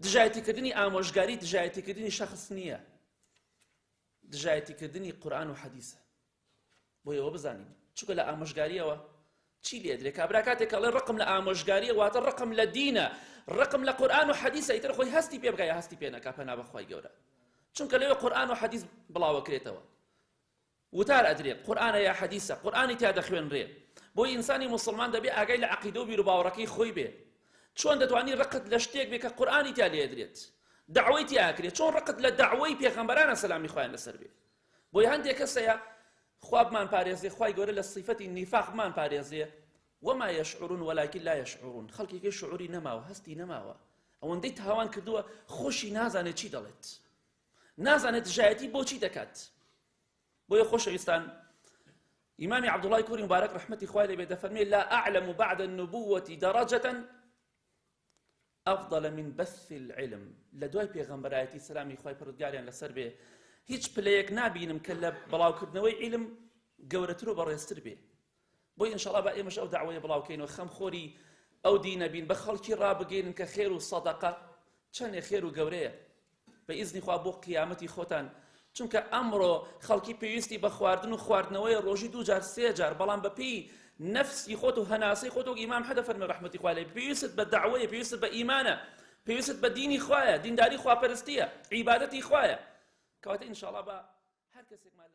دژایەتیکردنی ئامۆژگاری دژایەتیکردنی شەخص نییە، دژایەتیکردنی قورئان و حەدیثە. بۆیە ئەوە بزانین چونکە لە ئامۆژگاریەوە چی لێدرێ؟ کابرا کاتێک ئەڵێ ڕقم لە ئامۆژگاریە واتە ڕقم لە دینە، ڕقم لە قورئان و حەدیثە، ئیتر خۆی هەستی پێ بکە یا هەستی پێ نەکا پەنا بەخوای گەورە، چونکە لەوێ قورئان و حەدیث بڵاوەکرێتەوە، وتار ئەدرێ قورئانە یا حەدیثە، قورئانی تا دەخوێنرێ. بۆی ئینسانی موسڵمان دەبێ ئاگای لە عەقیدە و بیر و باوەڕەکەی خۆی بێ. چۆن دەتوانی ڕقت لە شتێک بێ کە قورئانی تا لێدرێت، دعوەی تیا ئەکرێت، چۆن ڕقت لە دعوەی پێغەمبەرانە سەلامی خوایان لەسەر بێ. بۆی هەندێک کەسەیە خوابمان پارێزێ، خوای گەورە لە صیفەتی نیفاقمان پارێزێ، وما يشعرون ولكن لا يشعرون، خەڵکێکی شعوری نەماوە، هەستی نەماوە، ئەوەندەی تاوان کردووە خۆشی نازانێت چی دەڵێت، نازانێت دژایەتی بۆچی دەکات. بۆیە خۆشەویستان، ئیمامی عەبدوڵڵای کوڕی مبارەک ڕەحمەتی خوای لێبێ دەفەرمێ لا أعلم بعد النبوة درجة أفضل من بث العلم. لە دوای پێغەمبەرایەتی سەلامی خوای پەروەردگاریان لەسەر بێ هیچ پلەیەک نابینم کە لە بڵاوکردنەوەی عیلم گەورەتر و بەڕێزتر بێ. بۆی ئینشاءڵڵا با ئێمەش ئەو داوایە بڵاوکەینەوە، خەمخۆری ئەو دینە بین، بە خەڵکی ڕابگەینن کە خێر و سەدەقە چەندێ خێر و گەورەیە بە ئیزنی خوا بۆ قیامەتی خۆتان. چونکە ئەمڕۆ خەڵکی پێویستی بە خواردن و خواردنەوەی ڕۆژی 2 جار 3 جار، بەڵام بەپێی نەفسی خۆت و هەناسەی خۆت و ئیمام حەدە فەرمێ ڕەحمەتی خوا لێبێ پێویستت بە داوایە، پێویستت بە ئیمانە، پێویستت بە دینی خوایە، دینداری خواپەرستیە، عیبادەتی خوایە، کەواتە ئینشاءڵڵا بە هەر کەسێکمان